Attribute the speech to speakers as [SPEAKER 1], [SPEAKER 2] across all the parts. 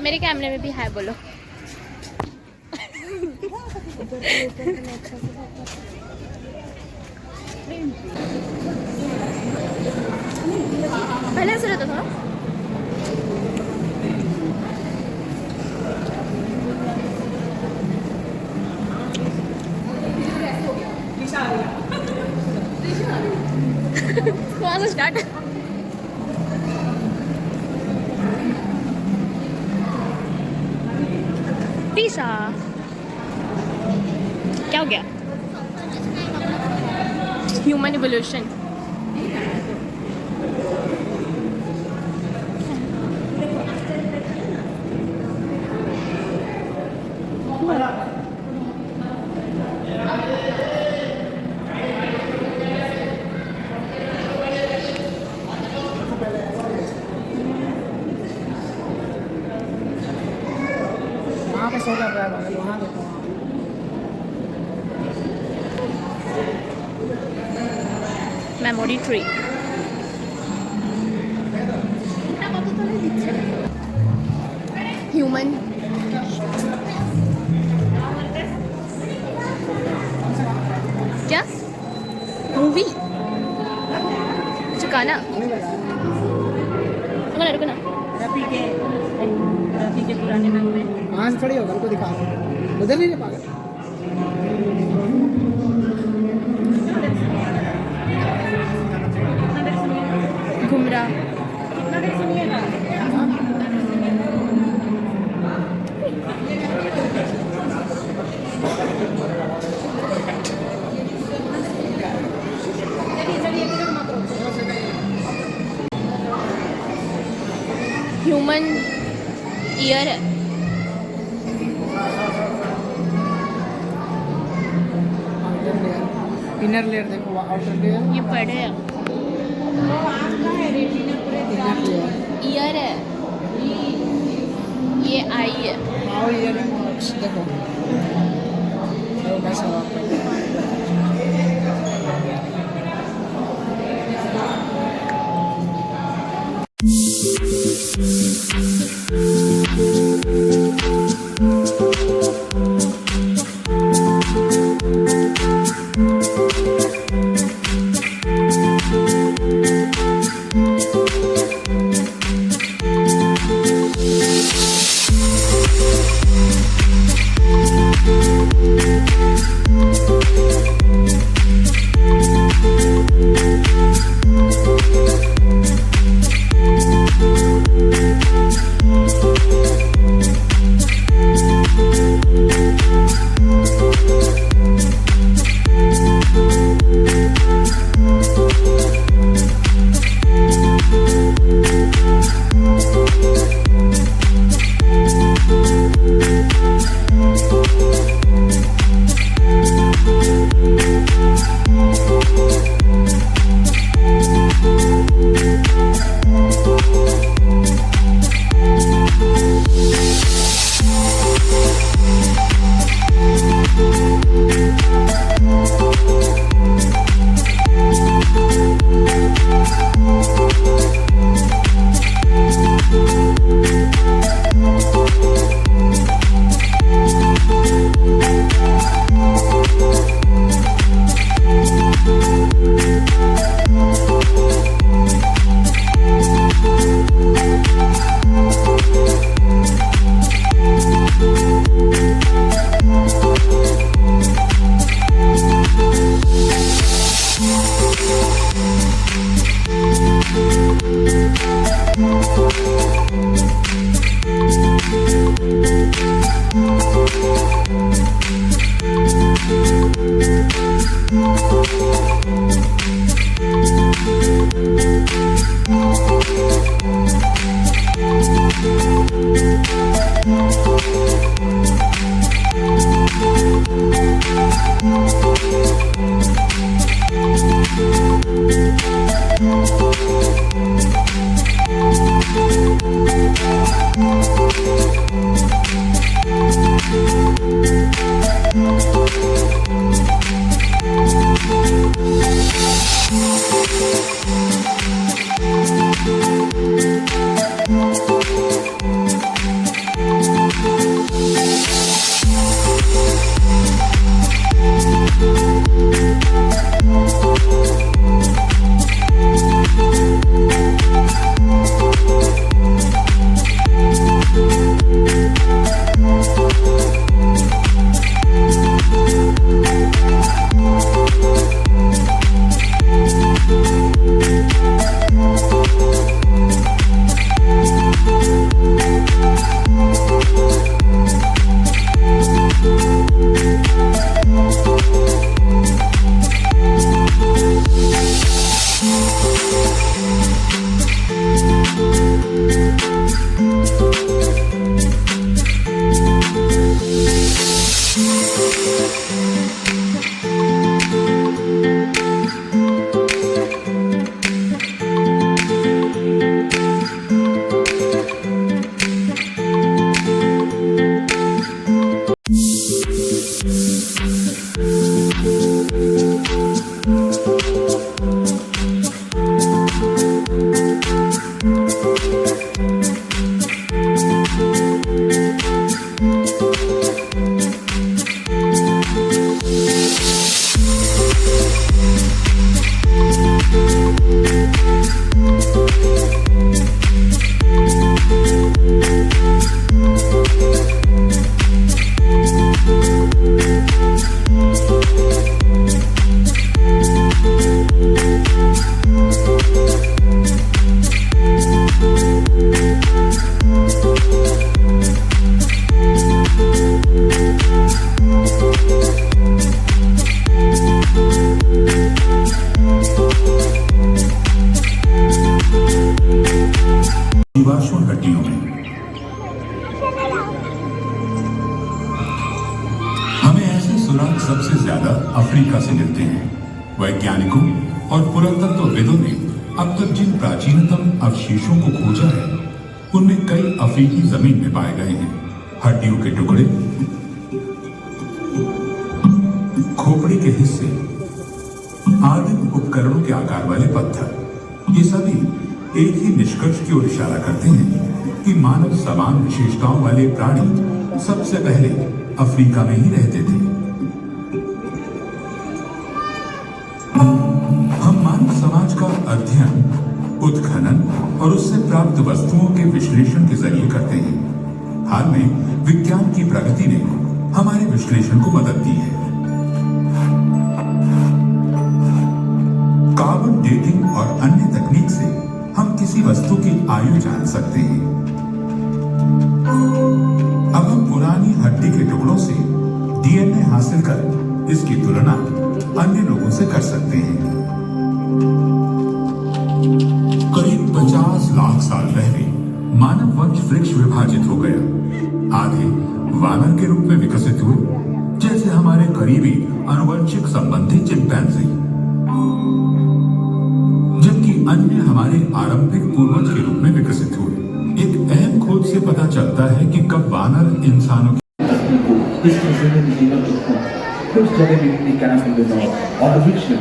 [SPEAKER 1] मेरे कैमरे में भी हाय बोलो। पहले ऐसे रहता था ना। वहाँ से स्टार्ट। तीसरा क्या हो गया? Human evolution.
[SPEAKER 2] वहाँ पे सो कर रहा है वहाँ देखो।
[SPEAKER 1] Memory tree. ह्यूमन क्या मूवी चुकाना रुको ना।
[SPEAKER 3] रफी के पुराने नाम में
[SPEAKER 2] वहाँ से थोड़ी होगा, उनको दिखा उधर नहीं पागल।
[SPEAKER 1] घुमरा
[SPEAKER 3] कितना देर सुनिएगा।
[SPEAKER 1] ह्यूमन ईयर है।
[SPEAKER 2] इनर लेयर देखो, आउटर लेयर,
[SPEAKER 1] ये पढ़े है।
[SPEAKER 2] Inner layer.
[SPEAKER 1] ईयर है, ये आई है।
[SPEAKER 2] आओ इयरिंग्स देखो, देखो कैसा हुआ आपका।
[SPEAKER 4] सुराग सबसे ज्यादा अफ्रीका से मिलते हैं। वैज्ञानिकों और पुरातत्वविदों ने अब तक जिन प्राचीनतम अवशेषों को खोजा है उनमें कई अफ्रीकी जमीन में पाए गए हैं। हड्डियों के टुकड़े, खोपड़ी के हिस्से, आदिम उपकरणों के आकार वाले पत्थर, ये सभी एक ही निष्कर्ष की ओर इशारा करते हैं कि मानव समान विशेषताओं वाले प्राणी सबसे पहले अफ्रीका में ही रहते थे। हम मानव समाज का अध्ययन, उत्खनन और उससे प्राप्त वस्तुओं के विश्लेषण के जरिए करते हैं। हाल में विज्ञान की प्रगति ने हमारे विश्लेषण को मदद दी है। कार्बन डेटिंग और अन्य तकनीक से हम किसी वस्तु की आयु जान सकते हैं। अब हम पुरानी हड्डी के टुकड़ों से डीएनए हासिल कर इसकी तुलना अन्य लोगों से कर सकते हैं। करीब 50 लाख साल पहले मानव वंश वृक्ष विभाजित हो गया। आधे वानर के रूप में विकसित हुए, जैसे हमारे करीबी आनुवंशिक संबंधी चिंपैंजी, जबकि अन्य हमारे आरंभिक पूर्वज के रूप में विकसित हुए। एक अहम खोज से पता चलता है कि कब वानर इंसानों
[SPEAKER 5] उस जगह भी इतनी कैंसिल देता हो और विच में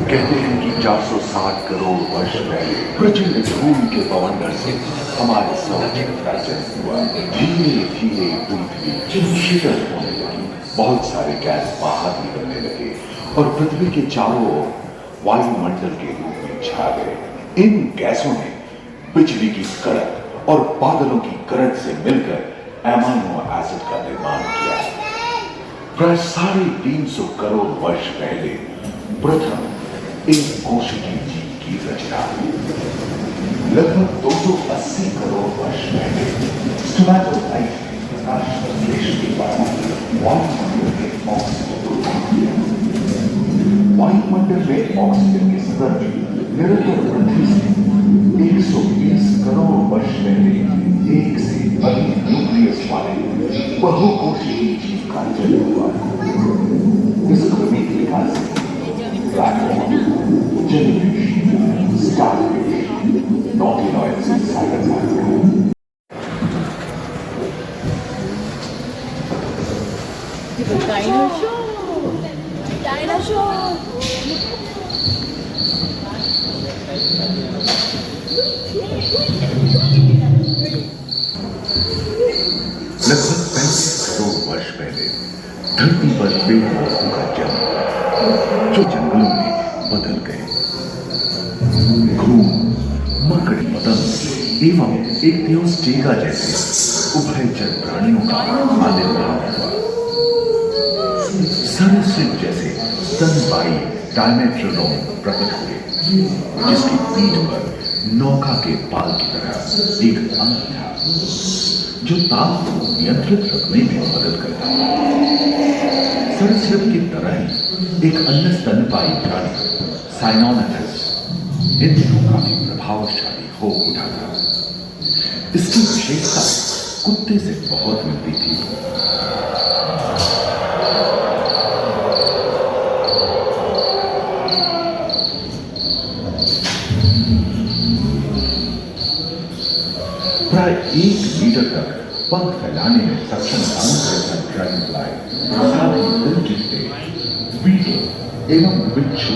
[SPEAKER 6] कहते हैं कि 460 करोड़ वर्ष पहले प्रचंड धूम के बवंडर से हमारे सौर का जन्म हुआ। धीरे धीरे पृथ्वी शीतल होने लगी, बहुत सारे गैस बाहर निकलने लगे और पृथ्वी के चारों ओर वायुमंडल के रूप में छा गए। इन गैसों ने बिजली की कड़क और बादलों की गरज से मिलकर एमाइनो एसिड का निर्माण किया। प्राय 350 करोड़ वर्ष पहले प्रथम एक कोशिकीय जीव की रचना हुई। लगभग 280 करोड़ वर्ष पहले स्टोमैटोलाइट ने प्रकाश संश्लेषण के बाद वायुमंडल में ऑक्सीजन को रोक दिया। वायुमंडल में ऑक्सीजन के स्तर निरंतर वृद्धि से 120 करोड़ वर्ष पहले एक से अधिक न्यूक्लियस वाले बहुकोशिकीय जीव का जन्म हुआ। इस क्रमिक विकास से jellyfish, starfish, nautiloids and cybernetic. लगभग 35 करोड़ वर्ष पहले धरती पर पेड़ पौधों का जन्म हुआ, जो जंगलों में बदल गए। घूम, मकड़ी, पतंग एवं इक्तियोस्टेगा जैसे उभयचर प्राणियों का आविर्भाव हुआ। सरीसृप जैसे स्तनपायी डायमेट्रोडोन प्रकट हुए, जिसकी पीठ पर नौका के पाल की तरह एक अंग था, जो ताप को नियंत्रित रखने में मदद करता है। सरीसृप की तरह ही एक अन्य स्तनपायी प्राणी साइनोमेथस इन दिनों काफी प्रभावशाली हो उठा था। इसकी विशेषता कुत्ते से बहुत मिलती थी। प्राय 1 मीटर तक पंख फैलाने में सक्षम ड्रैगन फ्लाई, साथ ही दिलचस्पे, बीटल एवं बिच्छू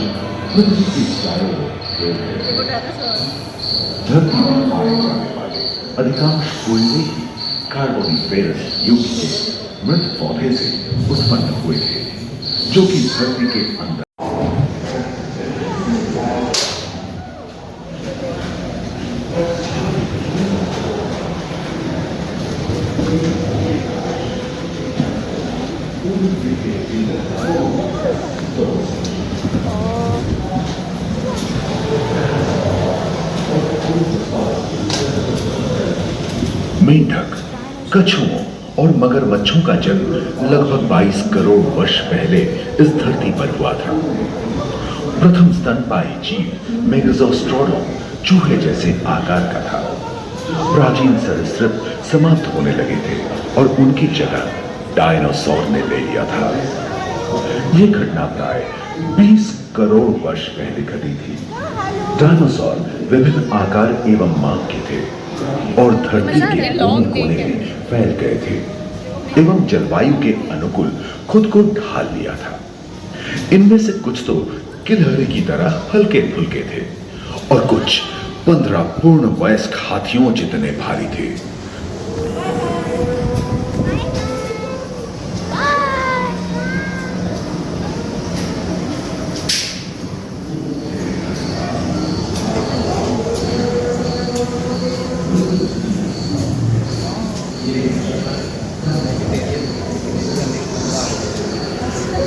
[SPEAKER 6] पृथ्वी के चारों ओर खेल रहे थे। धरती में पाए जाने वाले अधिकांश कोयले ही कार्बोनिफेरस युग के मृत पौधे से उत्पन्न हुए थे, जो कि धरती के अंदर मेंढक, कछुओं और मगरमच्छों का जन्म लगभग 22 करोड़ वर्ष पहले इस धरती पर हुआ था। प्रथम स्तनपायी जीव मेगाज़ोस्ट्रोडोन चूहे जैसे आकार का था। प्राचीन सरीसृप समाप्त होने लगे थे और उनकी जगह डायनासोर ने ले लिया था। यह घटना प्राय 20 करोड़ वर्ष पहले घटी थी। डायनासोर विभिन्न आकार एवं मांग के थे और धरती के कोने कोने में फैल गए थे एवं जलवायु के अनुकूल खुद को ढाल लिया था। इनमें से कुछ तो गिलहरी की तरह हल्के फुल्के थे और कुछ 15 पूर्ण वयस्क हाथियों जितने भारी थे।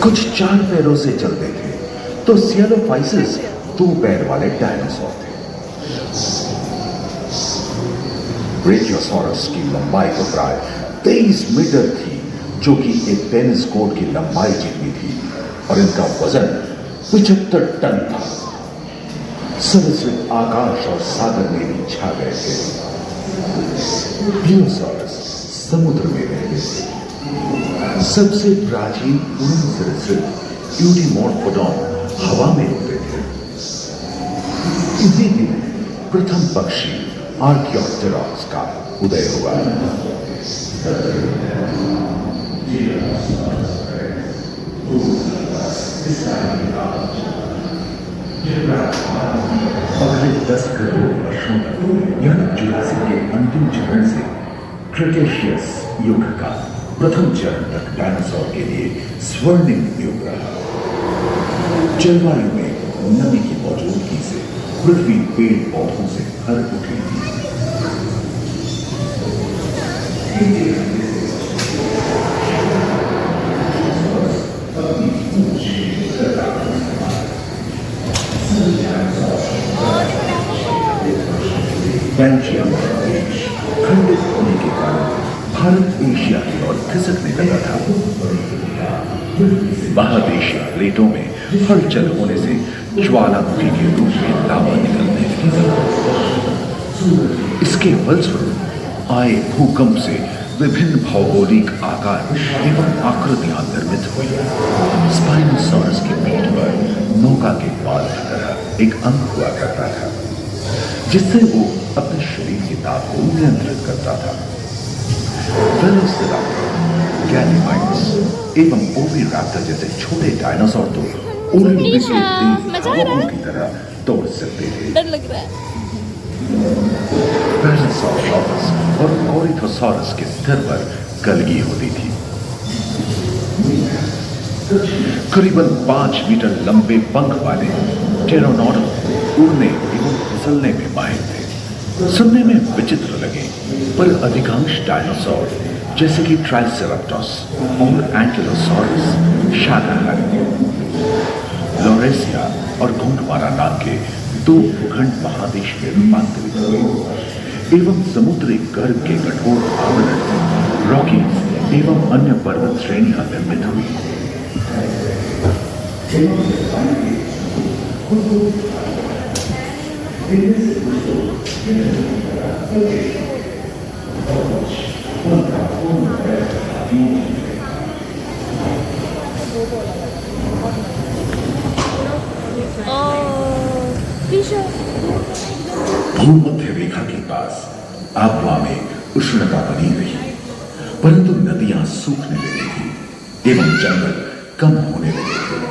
[SPEAKER 6] कुछ 4 पैरों से चलते थे तो सियालोफाइसिस 2 पैर वाले डायनासोर थे। ब्रेकियोसॉरस की लंबाई तो प्राय 23 मीटर थी, जो कि एक टेनिस कोर्ट की लंबाई जितनी थी, और इनका वजन 75 टन था। सरीसृप आकाश और सागर में भी छा गए थे। प्लियोसॉरस समुद्र में रहते थे। सबसे प्राचीन उड़न सरीसृप यूडीमोर्फोडॉन हवा में उड़ते थे। इसी दिन प्रथम पक्षी आर्कियोप्टेरॉक्स का उदय हुआ। अगले 10 करोड़ वर्षों तक यानी जुरासिक के अंतिम चरण से क्रेटेशियस युग का प्रथम चरण तक डायनासोर के लिए स्वर्णिम युग रहा। जलवायु में नमी की मौजूदगी से पृथ्वी पेड़ पौधों से भर उठी थी। बेल्जियम देश खंडित होने के कारण भारत एशिया की ओर खिसकने लगा था। महादेशीय प्लेटों में हलचल होने से ज्वालामुखी के रूप में लावा निकलने लगी। इसके फलस्वरूप आए भूकंप से विभिन्न भौगोलिक आकार एवं आकृतियां निर्मित हुई। स्पाइनोसॉरस की पीठ पर नौका के बाल की तरह एक अंग हुआ करता था, जिससे वो अपने शरीर के ताप को नियंत्रित करता था। वेलोसिराप्टर, गैलीमाइट्स एवं ओविराप्टर जैसे छोटे डायनासोर तो उड़ने के तेज हवाओं की तरह दौड़ सकते थे।
[SPEAKER 1] डर लग रहा है।
[SPEAKER 6] पैरासाउरोपस और ओरिथोसॉरस के सिर पर कलगी होती थी। करीबन 5 मीटर लंबे पंख वाले टेरोनोडोन उड़ने एवं फिसलने में माहिर थे। सुनने में विचित्र लगे, पर अधिकांश डायनासोर जैसे कि ट्राइसेराटोप्स और एंकिलोसॉरस शाकाहारी थे। लोरेसिया और गोंडवाना नाम के 2 भूखंड महादेश में रूपांतरित हुए एवं समुद्री गर्भ के कठोर आवरण से रॉकीज एवं अन्य पर्वत श्रेणियां निर्मित हुई। भूमध्य रेखा के पास आबवा में उष्णता बनी रही, परंतु नदियां सूखने लगी थी एवं जंगल कम होने लगे थे।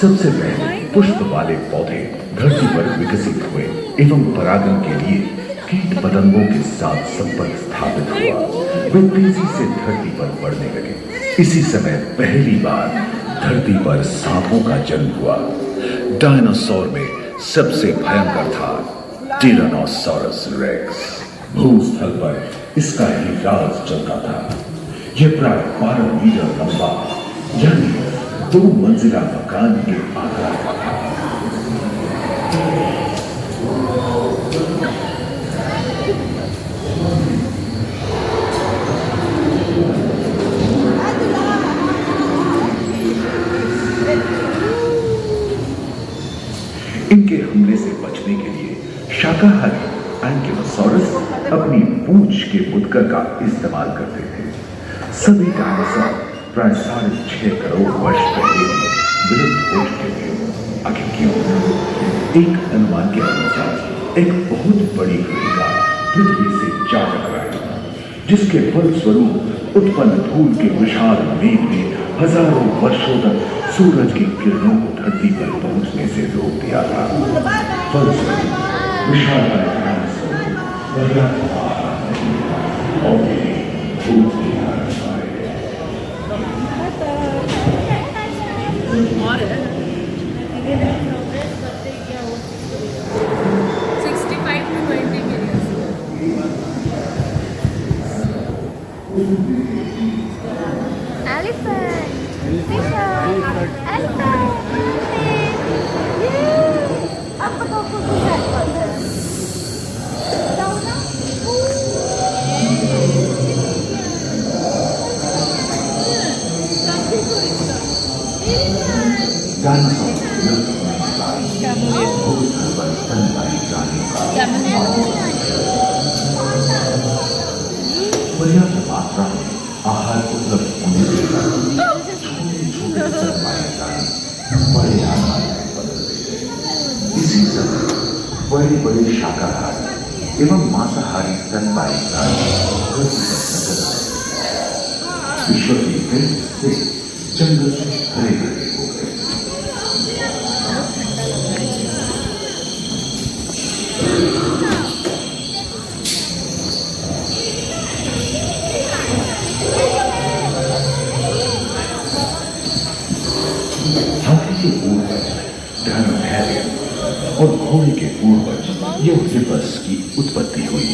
[SPEAKER 6] सबसे पहले पुष्प वाले पौधे धरती पर विकसित हुए एवं परागण के लिए कीट पतंगों के साथ संपर्क स्थापित हुआ। वे तेजी से धरती पर बढ़ने लगे। इसी समय पहली बार धरती पर सांपों का जन्म हुआ। डायनासोर में सबसे भयंकर था टिरानोसॉरस रेक्स। भूस्थल पर इसका ही राज चलता था। यह प्राय 12 मीटर लंबा यानी 2 मंजिला मकान के आकार का था। इनके हमले से बचने के लिए शाकाहारी एंकिलोसॉरस अपनी पूंछ के मुद्गर का इस्तेमाल करते थे। सभी डायनासोर प्राय 6.5 करोड़ वर्ष पहले विलुप्त हो चुके थे। आखिर क्यों? एक अनुमान के अनुसार एक बहुत बड़ी भूमिका पृथ्वी से जा टकराई, जिसके फलस्वरूप उत्पन्न धूल के विशाल मेघ ने हजारों वर्षों तक सूरज की किरणों को धरती पर पहुंचने से रोक दिया था। फलस्वरूप विशाल पर्याप्त मात्रा में आहार उपलब्ध होने के कारण छोटे-छोटे स्तनपायी प्राणी बड़े आकार में बदल गए। इसी समय बड़े-बड़े शाकाहारी एवं मांसाहारी स्तनपायी प्राणी धरती पर नजर आए। विश्व के कई हिस्से जंगल से हरे-भरे हो गए। और घोड़े के पूर्वज यूरोपस की उत्पत्ति हुई,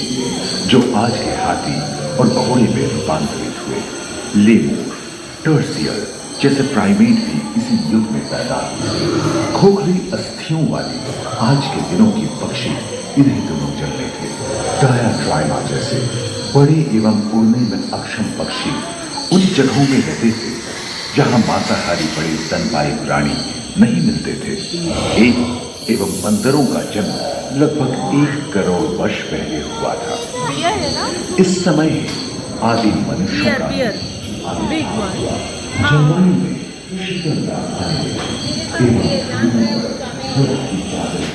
[SPEAKER 6] जो आज के हाथी और घोड़े में रूपांतरित हुए। लेमूर, टर्सियर जैसे प्राइमेट भी इसी युग में पैदा हुए। खोखली अस्थियों वाली आज के दिनों की पक्षी इन्हीं दिनों जन्मे थे। डायाट्राइमा जैसे बड़े एवं उड़ने में अक्षम पक्षी उन जगहों में रहते थे जहां मांसाहारी बड़े स्तनपायी प्राणी नहीं मिलते थे। एक एवं बंदरों का जन्म लगभग 1 करोड़ वर्ष पहले हुआ था। इस समय आदि मनुष्यों का जलवायु में शीतलता आने एवं की चादर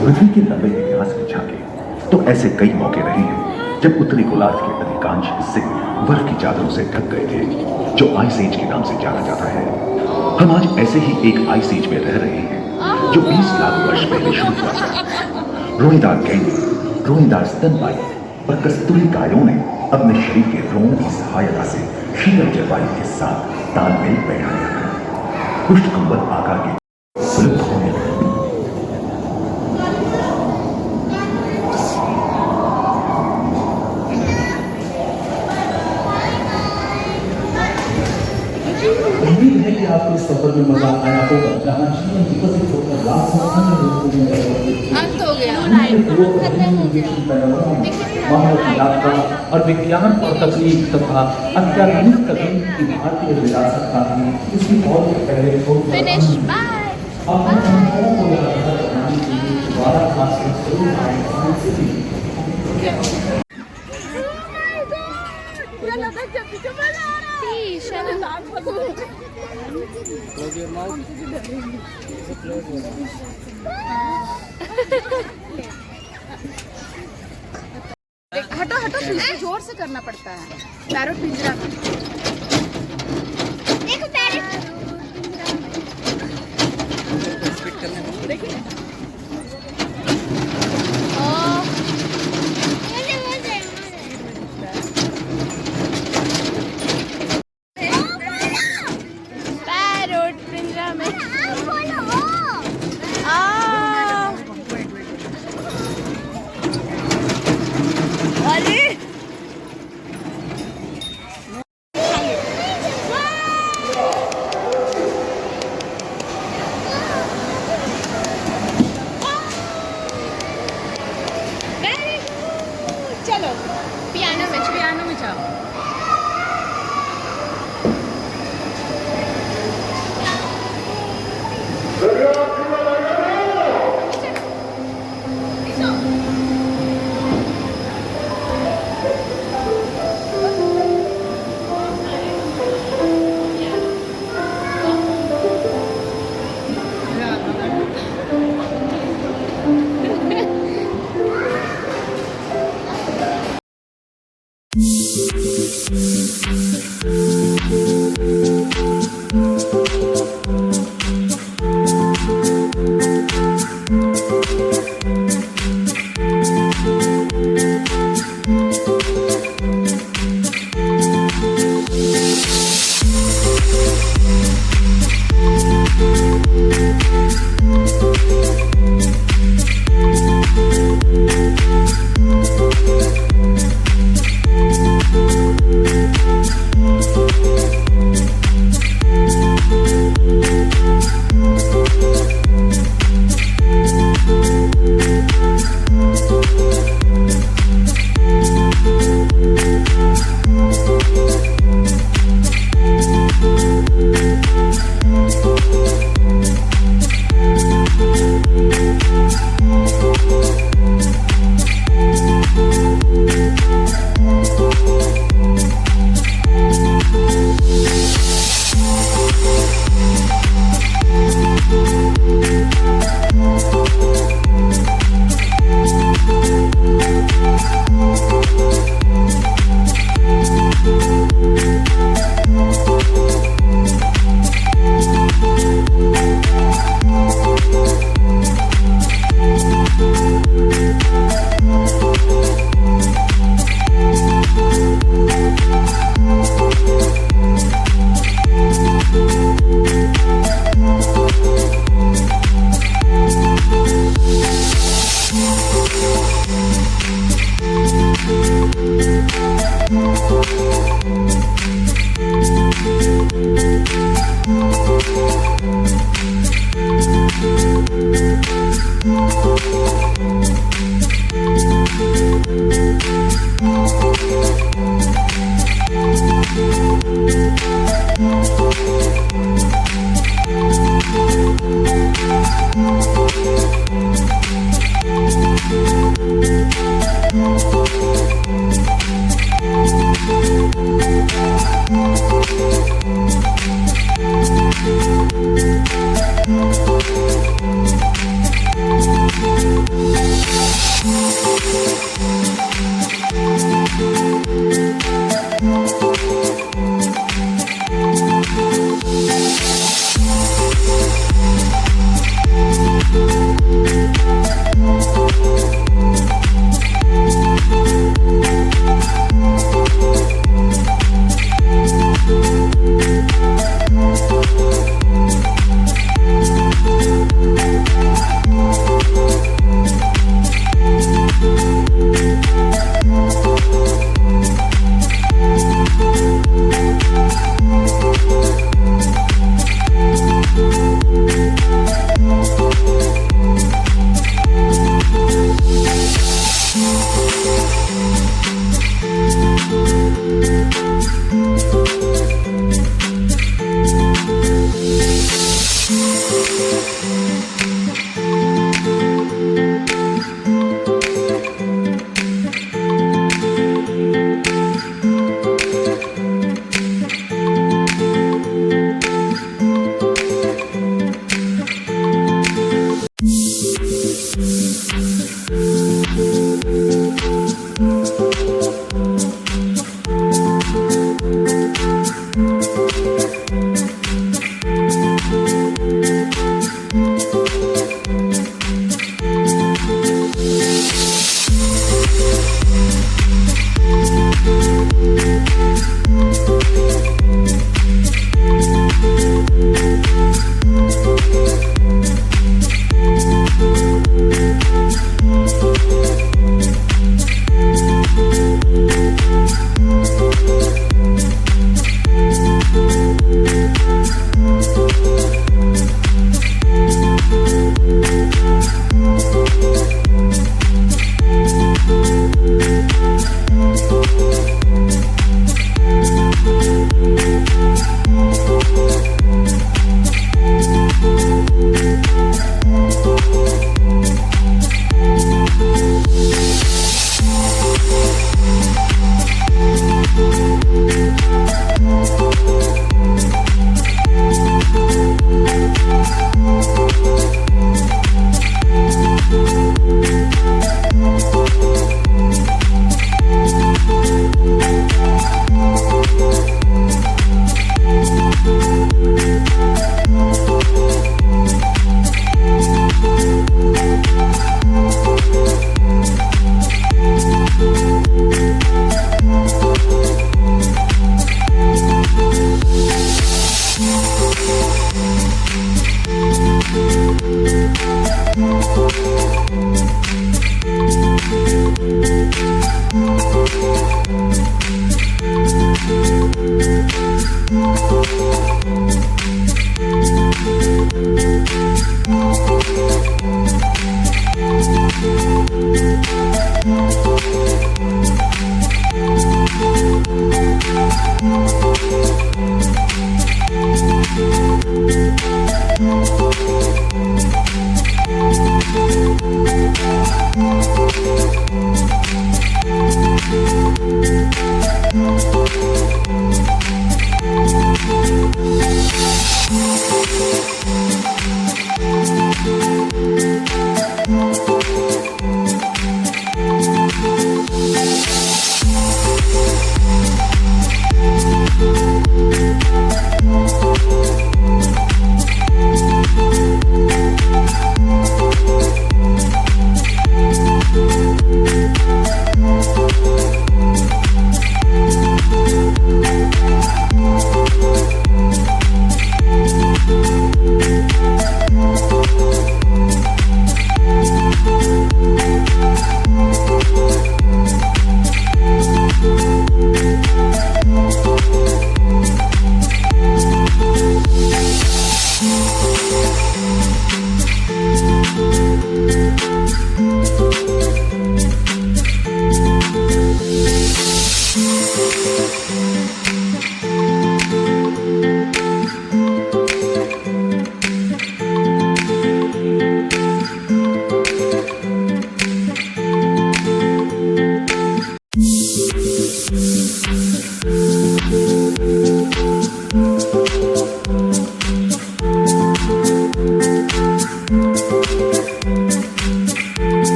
[SPEAKER 6] पृथ्वी के लंबे इतिहास में झांके तो ऐसे कई मौके रहे हैं जब उत्तरी गोलार्ध के अधिकांश हिस्से बर्फ की चादरों से ढक गए थे, जो आइस एज के नाम से जाना जाता है। हम आज ऐसे ही एक आइस एज में रह रहे हैं जो 20 लाख वर्ष पहले शुरू हुआ था। रोएदार गैंडे, रोएदार स्तनपायी और कस्तूरी गायों ने अपने शरीर के रोमों की सहायता से शीतल जलवायु के साथ तालमेल बैठाया था। पुष्टकुंभल आकार के विलुप्त होने लगे।
[SPEAKER 5] उम्मीद है कि आपको इस सफर में मजा आया होगा, जहाँ जीवन विकसित होकर लाखों अन्य लोगों में
[SPEAKER 1] अंत हो गया।
[SPEAKER 5] मानव की यात्रा और विज्ञान और तकनीक तथा अत्याधुनिक तकनीक की भारतीय विरासत का भी इसकी बहुत पहले
[SPEAKER 1] फिनिश बाय।
[SPEAKER 5] अपने अनुभवों को यादगार बनाने के लिए दोबारा खास जरूर आए।
[SPEAKER 3] हटो हटो, पीछे जोर से करना पड़ता है। पैरोट पिंजरा में। देखो पैरोट।
[SPEAKER 1] पैरोट पिंजरा में अरे चलो पियानो में जाओ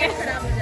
[SPEAKER 1] गए।